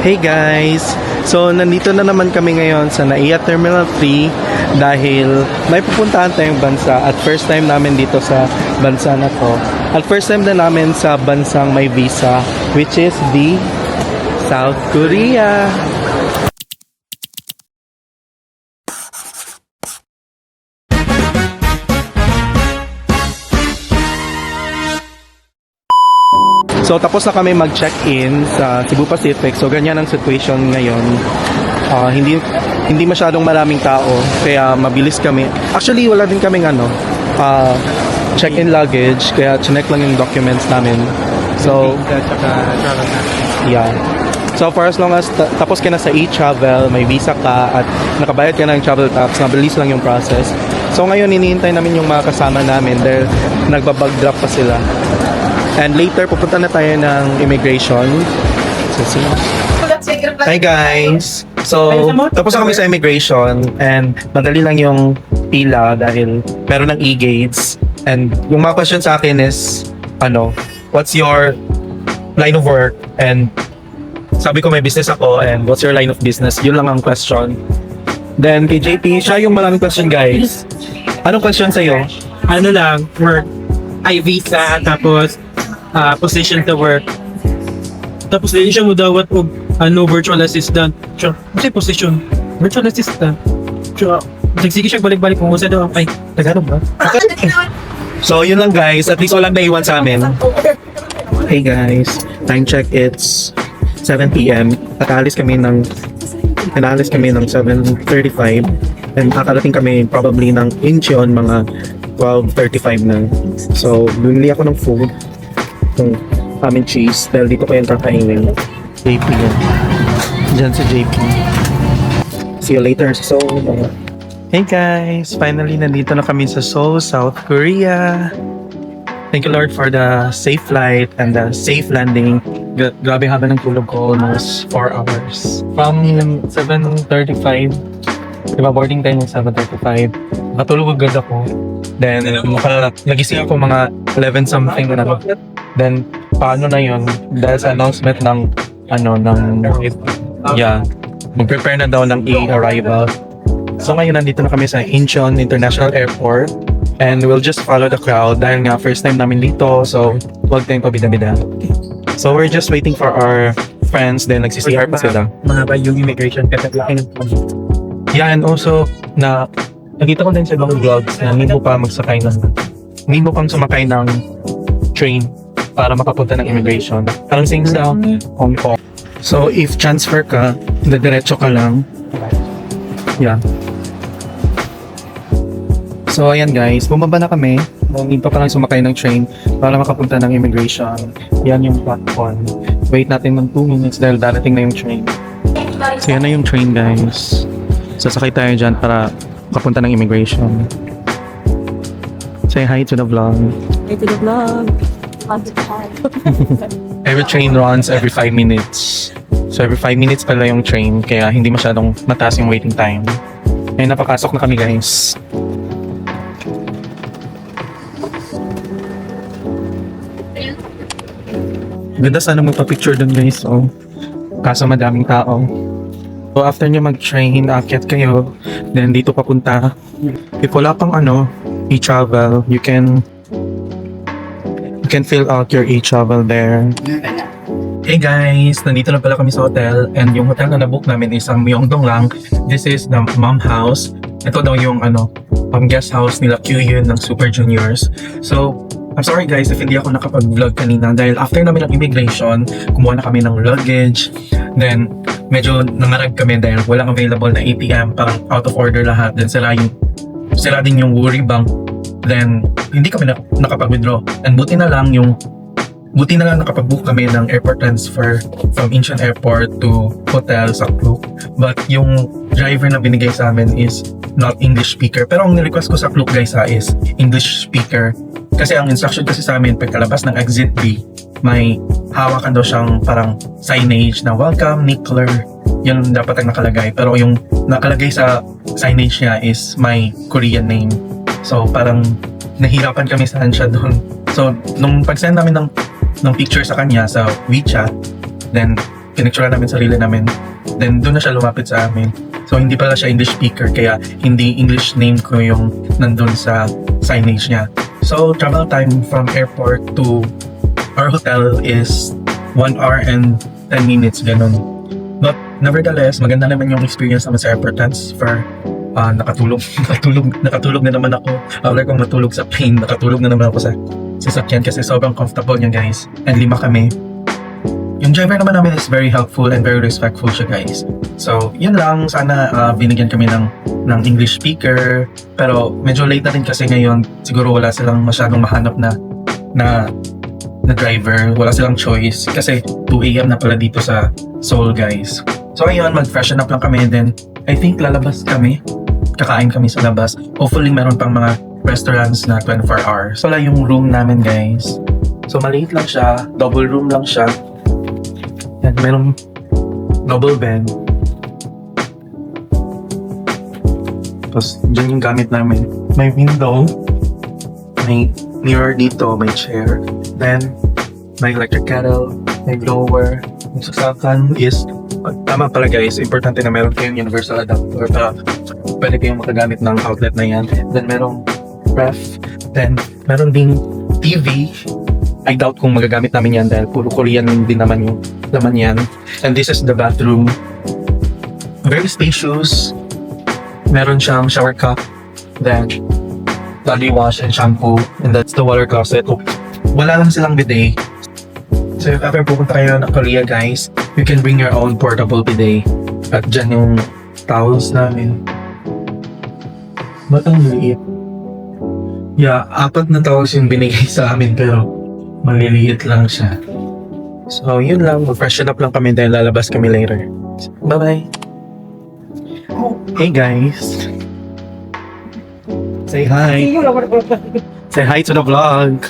Hey guys! So, nandito na naman kami ngayon sa NAIA Terminal 3 dahil may pupuntahan tayong bansa at first time namin dito sa bansa na to. At first time na namin sa bansang may visa, which is the South Korea. So tapos na kami mag-check-in sa Cebu Pacific. So ganyan ang situation ngayon. Hindi masyadong maraming tao kaya mabilis kami. Actually wala din kaming check-in luggage kaya chinek lang yung documents namin. So yeah. So for as long as tapos ka na sa e-travel, may visa ka at nakabayad ka ng travel tax, mabilis lang yung process. So ngayon hinihintay namin yung mga kasama namin dahil nagbabag drop pa sila. And later, pupunta na tayo ng immigration. So, see. Hi guys! So, tapos na kami sa immigration and madali lang yung pila dahil meron ng e-gates. And yung mga question sa akin is, what's your line of work? And sabi ko may business ako and what's your line of business? Yun lang ang question. Then kay JP, siya yung maraming question guys. Anong question sa'yo? Work. Visa, tapos position to work. Tapos din siya mo dawat og virtual assistant. Siya, kasi position, virtual assistant. Siya, sige siya balik-balik kung usa daw ay Tagalog ba? So yun lang guys, at least walang naiwan sa amin. Hey guys, time check, it's 7 PM at alis kami ng 7:35 and nakarating kami probably ng Incheon mga 12:35 na. So bumili ako ng food, ng amin cheese dahil dito ko yung kakainin. JP yan. Diyan si JP. See you later sa Seoul. Hey guys! Finally, nandito na kami sa Seoul, South Korea. Thank you Lord for the safe flight and the safe landing. Grabe haba ng tulog ko, almost 4 hours. From 7:35, diba boarding time was 7:35. Nakatulog agad ako. Then, nagising ako mga 11 something na. Then, paano na yun? Dahil sa announcement mag-prepare na daw ng e-arrival. So ngayon, nandito na kami sa Incheon International Airport. And we'll just follow the crowd dahil nga first time namin dito. So, huwag tayong pabida-bida. So, we're just waiting for our friends. Then, nagsi-CR pa sila. Mahaba yung immigration kasi laki ng Yeah, and also, nakita ko din sa ibang vlogs na hindi mo pang sumakay ng train para makapunta ng immigration. Parang same sa Hong Kong. So, if transfer ka, diretso ka lang. Yeah. So, ayan guys, bumaba na kami. Hindi pa lang sumakay ng train para makapunta ng immigration. Yan yung platform. Wait natin ng 2 minutes dahil darating na yung train. So, yan na yung train guys. Sasakay tayo dyan para makapunta ng immigration. Say hi to the vlog. Hi to the vlog. Every train runs every 5 minutes. So every 5 minutes pala yung train kaya hindi masyadong mataas yung waiting time. Ngayon napakasok na kami guys. Ganda sana magpa-picture dun guys. Kaso madaming tao. So after nyo mag-train, aakyat kayo. Then dito papunta. If wala pang e-travel, you can fill out your e-travel there. Hey guys, nandito na pala kami sa hotel and yung hotel na nabook namin is ang Myeongdong lang. This is the mom house. Ito daw yung guest house nila Kyuhyun ng Super Juniors. So, I'm sorry guys if hindi ako nakapag-vlog kanina dahil after namin ng immigration, kumuha na kami ng luggage. Then, medyo nangarag kami dahil walang available na ATM, parang out of order lahat. Then, sila din yung Worry Bank. Then, hindi kami nakapag-withdraw. And buti na lang nakapag-book kami ng airport transfer from Incheon Airport to hotel sa Klook. But yung driver na binigay sa amin is not English speaker. Pero ang nirequest ko sa Klook guys is English speaker. Kasi ang instruction kasi sa amin, pagkalabas ng exit B, may hawakan daw siyang parang signage na welcome, Nickler. Yun dapat ang nakalagay. Pero yung nakalagay sa signage niya is my Korean name. So parang nahirapan kami saan siya doon. So nung pag-send namin ng picture sa kanya sa WeChat, then pinicture namin sarili namin. Then doon na siya lumapit sa amin. So hindi pala siya English speaker, kaya hindi English name ko yung nandun sa signage niya. So travel time from airport to our hotel is 1 hour and 10 minutes, ganun. But nevertheless, maganda naman yung experience naman sa airport transfer. Nakatulog na naman ako. After kong matulog sa plane, nakatulog na naman ako sa sasakyan kasi sobrang comfortable niya, guys. And 5 kami. Yung driver naman namin is very helpful and very respectful siya, guys. So, yun lang. Sana binigyan kami ng English speaker. Pero medyo late na rin kasi ngayon. Siguro wala silang masyadong mahanap na driver. Wala silang choice. Kasi 2 AM na pala dito sa Seoul, guys. So, ayun, mag-freshen up lang kami. And then, I think lalabas kami. Kakain kami sa labas. Hopefully, meron pang mga restaurants na 24 hours. So, wala yung room namin, guys. So, maliit lang siya. Double room lang siya. Yan, merong double bed. Tapos, dyan yung gamit namin. May window. May mirror dito. May chair. Then, may electric kettle. May blower. Yung sasakan is, tama pala guys, importante na meron kayong universal adapter para pwede kayong makagamit ng outlet na yan. Then, merong ref. Then, meron ding TV. I doubt kung magagamit namin yan dahil puro Korean din naman yung laman yan. And this is the bathroom. Very spacious. Meron siyang shower cup. Then, body wash and shampoo. And that's the water closet. Wala lang silang bidet. So if ever pupunta kayo ng Korea, guys, you can bring your own portable bidet. At dyan yung towels namin. Ba't ang liit? Yeah, 4 na towels yung binigay sa amin pero maliliit lang siya. So yun lang, mag-freshen up lang kami dahil lalabas kami later. Bye-bye! Hey guys! Say hi! Say hi to the vlog!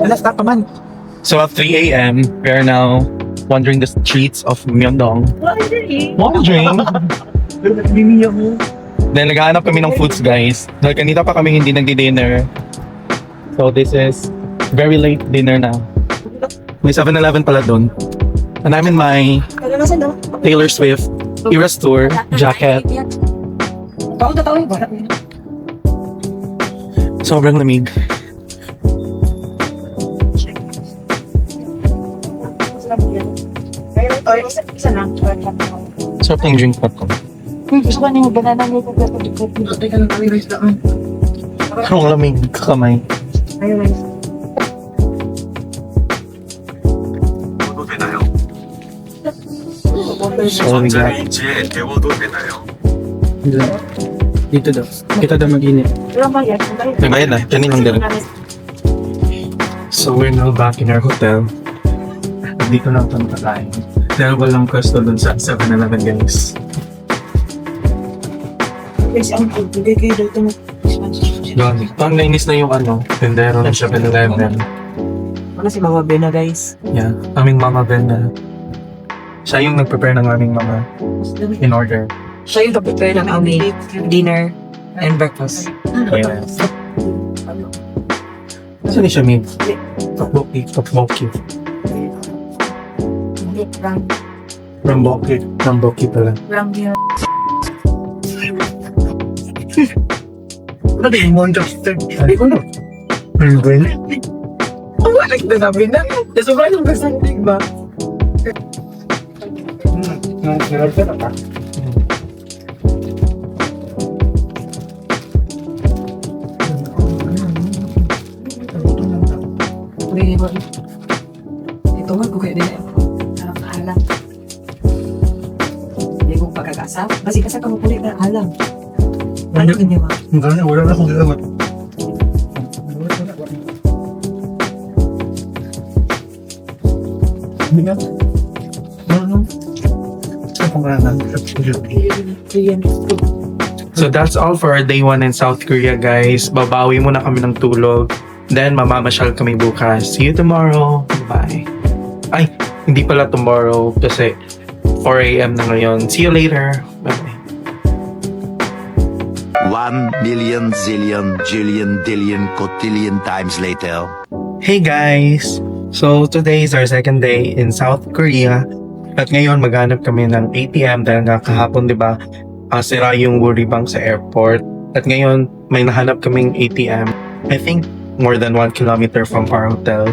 Alas na pa man! So at 3 AM, we are now wandering the streets of Myeongdong. Wandering? Then naghahanap kami ng foods, guys. Dahil kanina pa kami hindi nagdi-dinner. So this is very late dinner na. May 7-Eleven pala dun. And I'm in my Taylor Swift Eras Tour jacket. Sobrang lamig. Sarap ng drink pot ko. Gusto ko niyo banana niyo ko Teka lang, rice lang. Ang lamig kamay. Ayun guys. Sorry guys. Dito daw. Kita daw mag-init. Ilang bayad? May bayad na. Kanin lang din. So we're now back in our hotel. Dito lang ito nakakain. Dahil walang pwesto dun sa 7-Eleven, guys. Guys, ang bigay kayo dito ng Yun. Ang nainis na yung tendero ng 7-Eleven. Wala si Mama Bena, guys. Yeah. Aming Mama Ben na. Siya yung nag-prepare ng aming mga in order. Siya yung prepare ng aming dinner and breakfast. Yes. Saan siya, Min? Tokboki. Ramboki pala. Ano din mo ang doctor? Ay, ano? Penguin? Ang balik na namin na. Sobrang yung gusto ng ba? Ito nga ko kayo din. Alam. Hindi ko pagkakasap. Basi kasi kamo kulit na alam. Ano niya ba? Wala na akong gagawin. Hindi nga. So that's all for our day 1 in South Korea, guys. Babawi muna kami ng tulog. Then mamamasyal kami bukas. See you tomorrow. Bye. Ay, hindi pala tomorrow kasi 4 AM na ngayon. See you later. Bye. 1 million zillion jillion dillion cotillion times later. Hey guys! So today is our second day in South Korea. At ngayon maghanap kami ng ATM dahil nga kahapon 'di ba sira yung Woori Bank sa airport. At ngayon may nahanap kaming ATM. I think more than 1 kilometer from our hotel.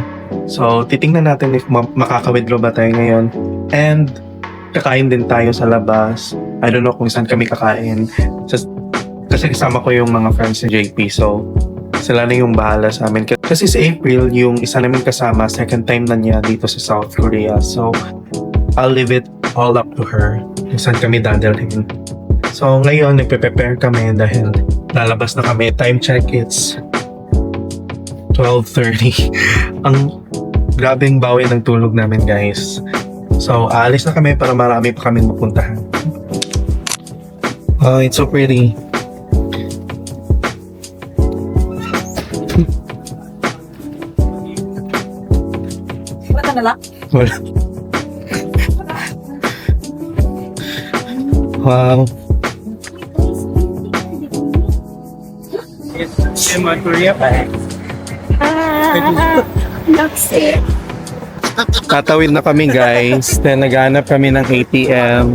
So titingnan natin if makaka-withdraw ba tayo ngayon. And kakain din tayo sa labas. I don't know kung saan kami kakain. Kasi kasama ko yung mga friends ni JP. So sila na yung bahala sa amin. Kasi sa April, yung isa namin kasama, second time na niya dito sa South Korea. So, I'll leave it all up to her kung saan kami dadalhin. So, ngayon, nagpe-prepare kami dahil lalabas na kami. Time check, it's 12:30. Ang grabing bawi ng tulog namin, guys. So, aalis na kami para marami pa kami mapuntahan. Oh, it's so pretty. Wala ka na lang? Wala. Wow. Sa Korea pa eh. Tatawid na kami guys. Then naghanap kami ng ATM.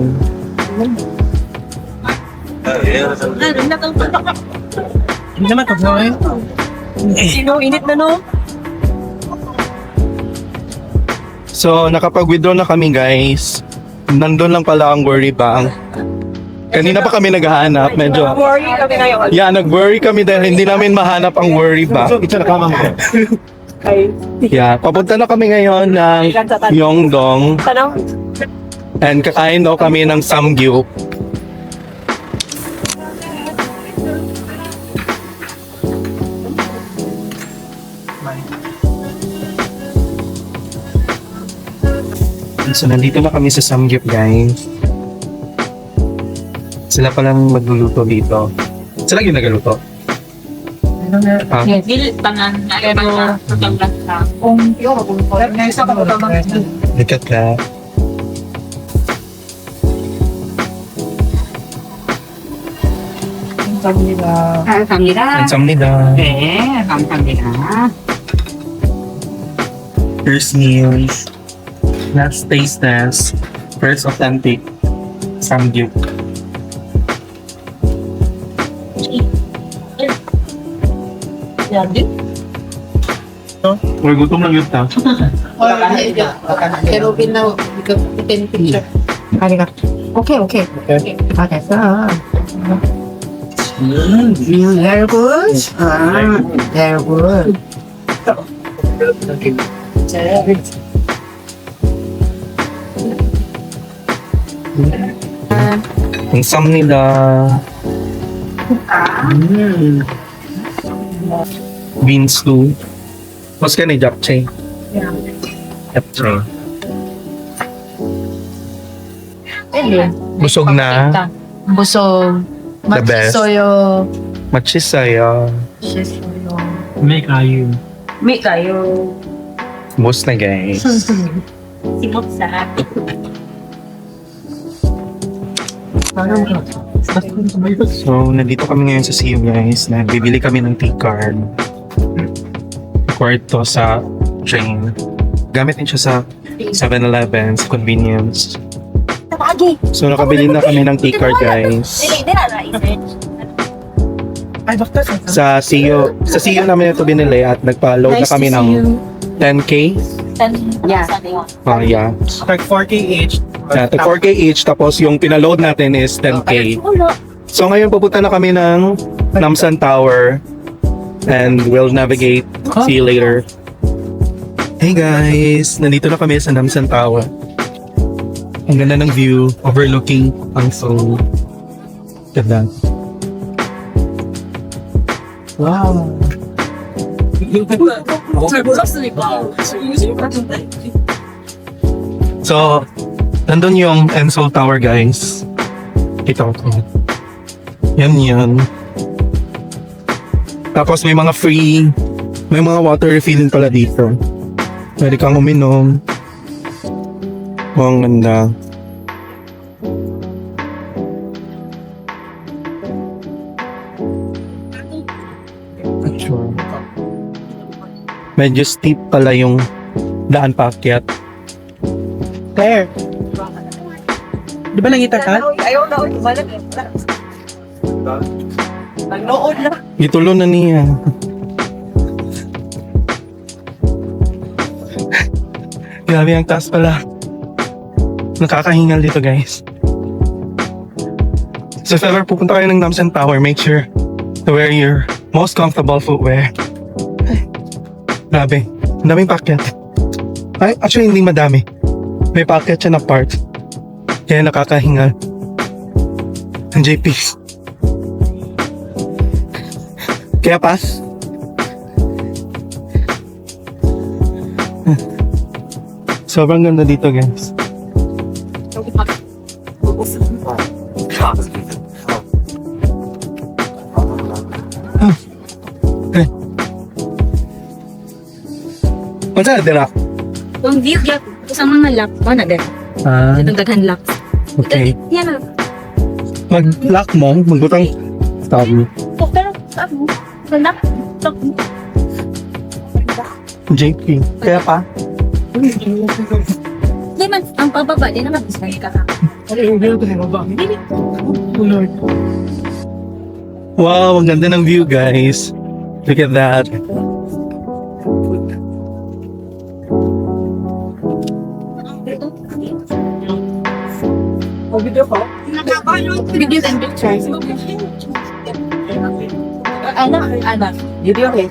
Hindi naman ito boy. Sino? Init na no? So nakapag-withdraw na kami guys. Nandun lang pala ang Woori Bank. Kanina pa kami naghahanap. Medyo Worry kami ngayon. yeah, nag-worry kami dahil hindi namin mahanap ang Woori Bank. Ito na kama mo. Ay, Yeah, papunta na kami ngayon ng Myeongdong. tanong? And kakain daw kami ng samgyup. So nandito na kami sa samgyup guys. Sila palang magluluto dito. Sila yung nagluto. Ah, Dili tangan pero tutanglas na. Kung yun, kung isa pa ko look at that. 감사합니다. 감사합니다. 네, 감사합니다. First meals. Last taste test. First authentic samgyup. Yan din. Uy, gutom lang yun ta. Pero binaw, ikaw picture. 아니가. 오케이, 오케이. 다 됐어. Very good. Very good. 감사합니다. Bean stew. What's ka ni japchae? Japchae. Busog na. Busog. The best. Machisoyo. Machisaya. Shisoyo. May kayo. May kayo. Boss na guys. Simot sa So, nandito kami ngayon sa CU guys. Nagbibili kami ng T-card. Required to sa train. Gamit din siya sa 7-Eleven, sa convenience. So, nakabili na kami ng T-card guys. Ay, bakit? Sa CU. Sa CU namin ito binili at nagpa-load na kami ng 10K. Yeah. Yeah. Like 4K each. Yeah, 4K each. Tapos yung pinaload natin is 10K. So ngayon pupunta na kami ng Namsan Tower. And we'll navigate. See you later. Hey guys! Nandito na kami sa Namsan Tower. Ang ganda ng view. Overlooking ang Seoul. Ganda. Wow! 잘 몰랐으니까. So, nandun yung Seoul Tower guys. Ito. Yan yan. Tapos may mga free, may mga water refilling pala dito. Pwede kang uminom. Oh, ang ganda. Sure. Medyo steep pala yung daan paakyat. Claire. Di ba nangita ka? Ayaw na, uy. Malag. Nagnood na. Gitulo na niya. Grabe ang taas pala. Nakakahingal dito guys. So if ever pupunta kayo ng Namsan Tower, make sure to wear your most comfortable footwear. Grabe. Ang daming paakyat. Ay, actually hindi madami. May paakyat siya na part. Kaya nakakahingal. Ang JP. Kaya pass. Sobrang ganda dito guys. Okay. What's that dira? Kung view gyud sa mga lap, na din. Itong daghan lap. Okay. Yan na. Mag-lock mo, magbutang stop mo. Pero ano? Lap. JP. Kaya pa? Di man, ang pababa, di naman bisa ka. Wow, ang ganda ng view guys. Look at that. Video ko? Videos and pictures. Ano? Video okay.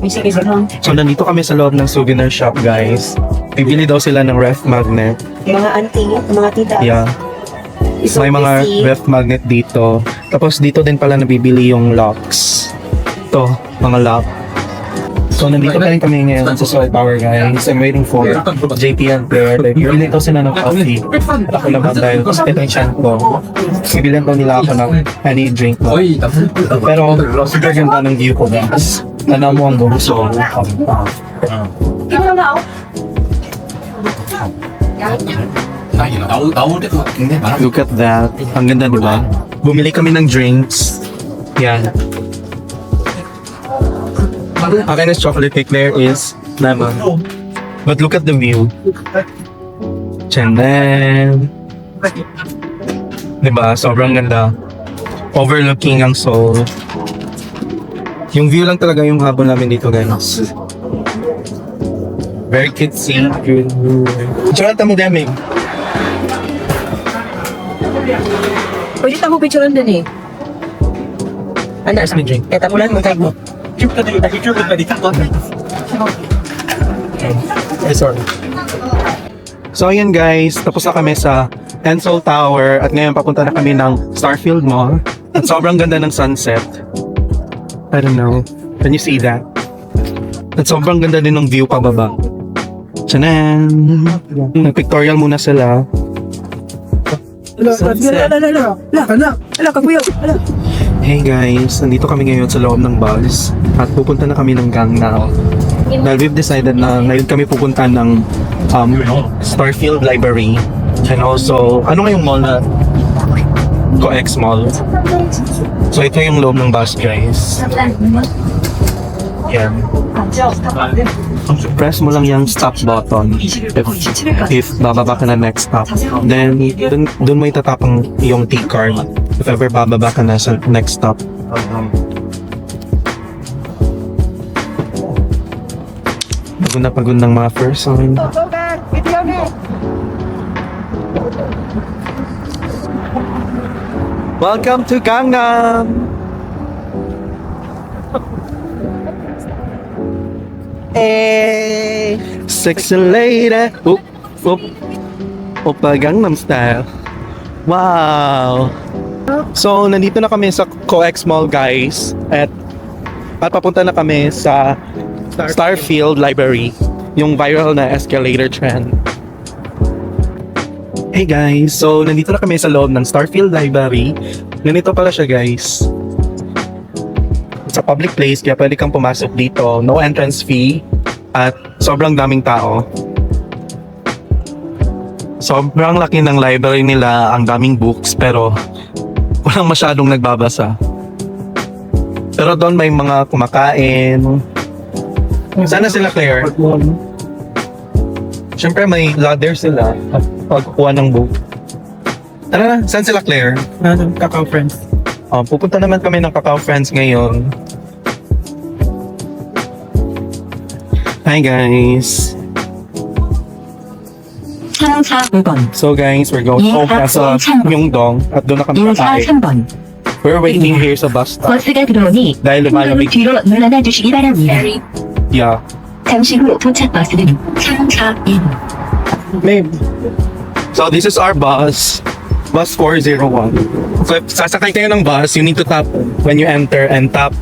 Sige, sige. So nandito kami sa loob ng souvenir shop guys. Bibili daw sila ng ref magnet. Mga auntie, mga tita. Yeah. May mga ref magnet dito. Tapos dito din pala nabibili yung locks. Ito, mga lock. So nandito pa rin kami ngayon sa Soul Power guys. I'm waiting for JP and Claire. Bibili daw sila ng coffee. At ako naman dahil ito yung chant ko. Bibilihan daw nila ako ng any drink ko. Pero super ganda ng view ko guys. Tanaw mo ang gusto. Look at that. Ang ganda diba? Bumili kami ng drinks. Yan. Akin is chocolate cake, there is lemon. But look at the view. Chanel. Diba? Sobrang ganda. Overlooking ang Seoul. Yung view lang talaga yung habon namin dito guys. Very cutesy. Tsaka mo dami. Pwede tayo picturean din eh. Ano? May drink. Kaya tapulan mo tayo mo. Ay, sorry. So ayan guys, tapos na kami sa Seoul Tower at ngayon papunta na kami ng Starfield Mall. At sobrang ganda ng sunset. I don't know. Can you see that? At sobrang ganda din ng view pababa. Tchanan! Nag-pictorial muna sila. Hey guys, nandito kami ngayon sa loob ng bus at pupunta na kami ng Gangnam. Dahil we've decided na ngayon kami pupunta ng Starfield Library and also, ano ngayong mall na? COEX Mall. So ito yung loob ng bus guys. Yan. Press mo lang yung stop button if bababa ka na next stop. Then, dun mo itatapang yung T-card if ever bababa ka na sa next stop. Pagod na pagod ng mga person. Welcome to Gangnam! Hey! Sexy lady! Oop! Oop! Oppa Gangnam Style! Wow! So, nandito na kami sa COEX Mall guys at papunta na kami sa Starfield Library, yung viral na escalator trend. Hey guys, so nandito na kami sa loob ng Starfield Library. Ganito pala siya guys. It's a public place kaya pwede kang pumasok dito. No entrance fee at sobrang daming tao. Sobrang laki ng library nila, ang daming books pero walang masyadong nagbabasa. Pero doon may mga kumakain. Sana sila Claire. Siyempre may ladder sila at pagkukuha ng book. Tara na, saan sila Claire? Kakao friends. Pupunta naman kami ng Kakao Friends ngayon. Hi guys! So guys, we're going home sa Myeongdong at doon na kami kakain. 3번 We're waiting here sa bus stop 버스가 들어오니 dahil lumalamig. 뒤로 물러나 주시기 바랍니다. Yeah. 잠시 후 도착 버스는 4인 Babe. So this is our bus. Bus 401. So if sasakay kayo ng bus, you need to tap when you enter and tap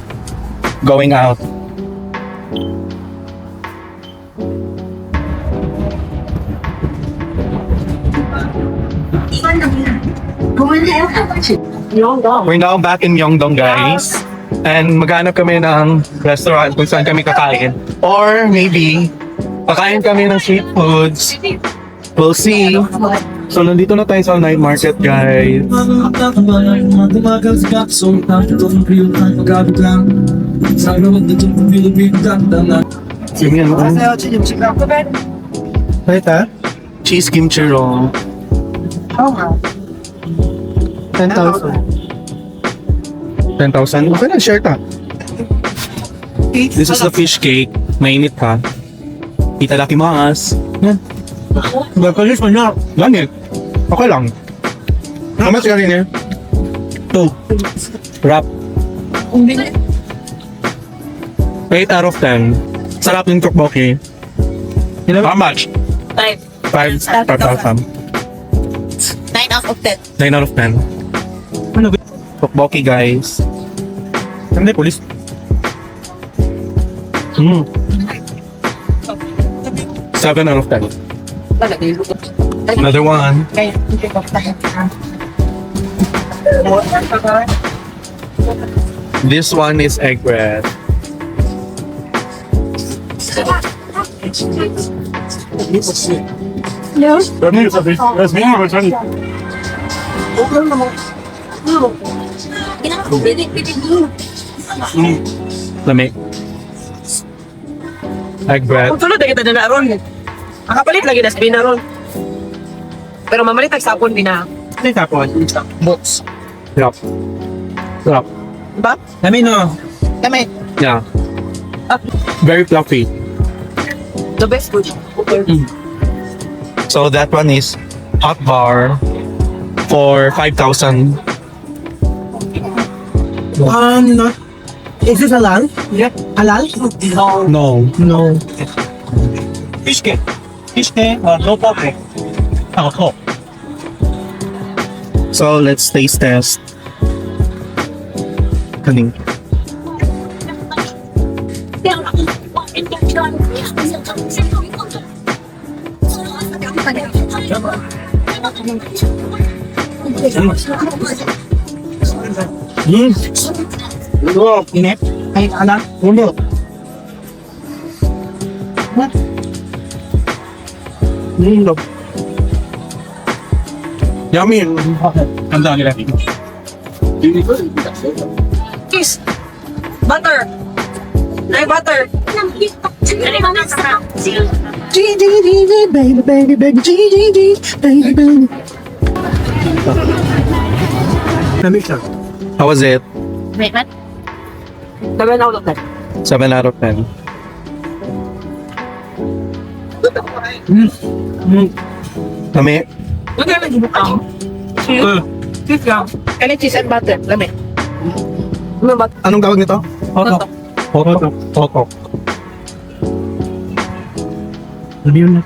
going out. We're now back in Myeongdong guys. And maghanap kami ng restaurant kung saan kami kakain. Or maybe, kakain kami ng street foods. We'll see. So nandito na tayo sa night market guys. Sige ano? Right ha? Cheese kimchi roll. 10,000. 10,000. Okay na, share ta. This is the fish cake. Mainit pa. Itadakimasu. Bakalis mo na. Langit. Okay lang. How much ka rin eh? 2. Wrap. 8 out of 10. Sarap ng tteokbokki. How much? 5. 5,000. 9 out of 10. 9 out of 10. Ano ba? Tteokbokki guys. Hindi, police. 7 out of 10. Another one. This one is egg bread. Lamig. Egg bread. Kung tulad na kita na ron. Akapalit lagi na sabihin na ron. Pero mamalit ang sapon din na. Ano yung tapon? Box. Yup. Yup. Diba? Dami no. Kami. Yeah. Very fluffy. The best food. So that one is hot bar for 5,000. Not. Is this halal? Yeah. Halal? No. No. Fish cake. Fish cake, no problem. Ako. So let's taste test. Kaning. Wow, init. Ay, anak. Ulo. Yummy. Ang dami nila. Cheese. Butter. Ay, butter. Baby, baby, baby, baby, baby. Lamig siya. How was it? Wait, what? 7 out of 10. 7 out of 10. Kami, Huwag ka nag-ibutang. Cheese lang. Kaya cheese and butter. Lami. Ano ba? anong tawag nito? Hotok. Hotok. Hotok. Sabi yun na.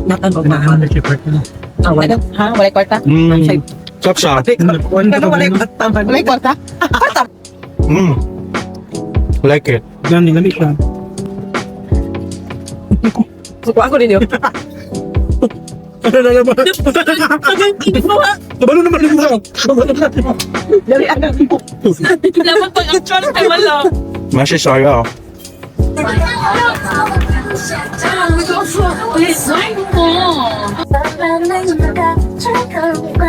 Natan ko Pinahan na siya part na. wala. Ha? Wala kwarta? Chop shop. Ano wala kwarta? Wala kwarta? Like it. Gani, lamig siya. Sukuha ko din yun. Ano na naman? Kabalo naman yung mga. Dapat pag actual ay wala. Masya saya.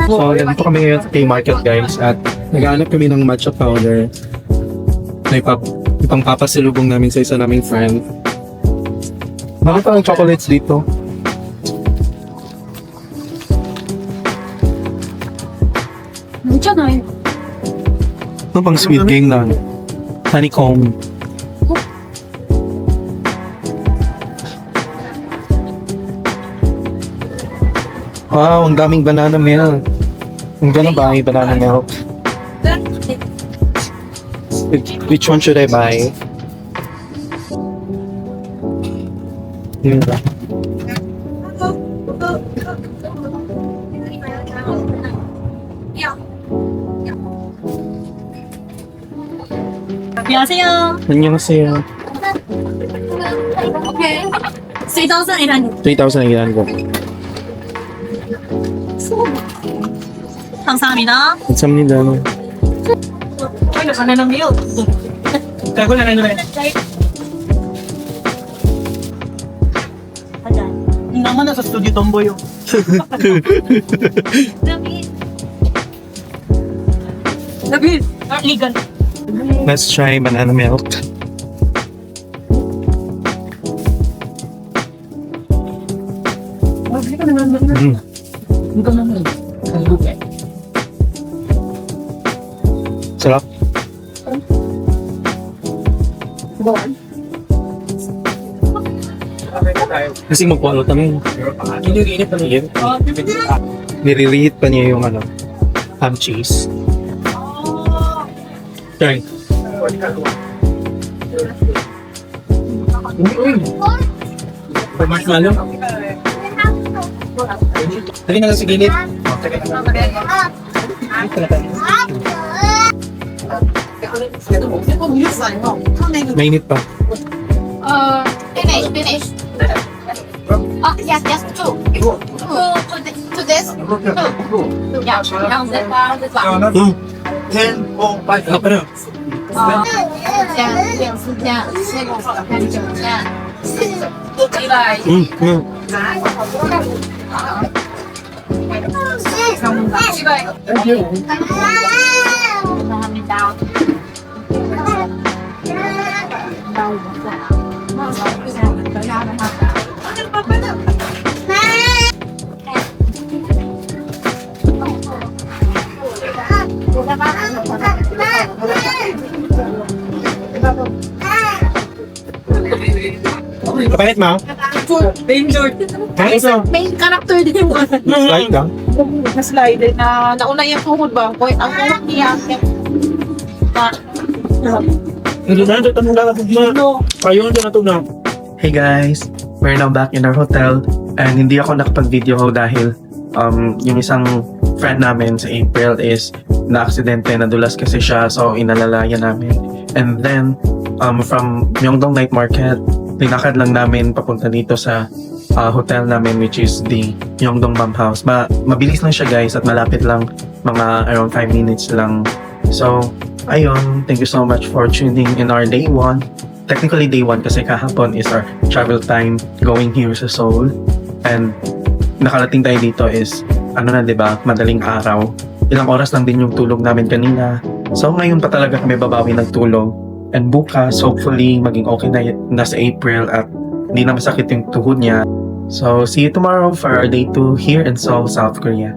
So, ganito kami ngayon sa K-Market guys at naghahanap kami ng matcha powder na ipang papasilubong namin sa isa naming friend. Bakit parang chocolates dito? Nandiyan na yun. Ano pang sweet game na? Honeycomb. Wow, ang daming banana milk. Ang ganda ba yung banana milk? Which one should I buy? Yun ba? 안녕하세요. 안녕하세요. Okay. 3,800. 3,800. 감사합니다. 감사합니다. Ay, nasa na ng milk. Kaya ko na rin. Yung naman nasa studio tomboy yung. David, legal. Let's try banana milk. Mm. Sarap. Kasi magkuha kami. Init na yun. Nire-reheat pa niya yung ham cheese. Try. Marshmallow. Dali na lang sa gilid. Mainit pa. Finish. Yes, two. To this. Yeah, this one. Ano pa na? 这样4件，4个9件，100。 감사합니다. Kapalit mo? Danger. Main character din yung Slide lang. na slide na nauna yung tuhod ba? Point ang tuhod niya. Hindi na, tanong lang ako na. Kayo na ito na. Hey guys, we're now back in our hotel and hindi ako nakapag-video dahil yung isang friend namin sa April is na-aksidente, nadulas kasi siya, so inalalayan namin. And then, from Myeongdong Night Market, linakad lang namin papunta dito sa hotel namin, which is the Myeongdong Mom House. Mabilis lang siya guys at malapit lang, mga around 5 minutes lang. So, ayun, thank you so much for tuning in our day 1. Technically day 1 kasi kahapon is our travel time going here sa Seoul. And nakarating tayo dito is, diba, madaling araw. Ilang oras lang din yung tulog namin kanina. So ngayon pa talaga kami babawi ng tulog. And bukas, hopefully, maging okay na sa April at hindi na masakit yung tuhod niya. So, see you tomorrow for our day 2 here in Seoul, South Korea.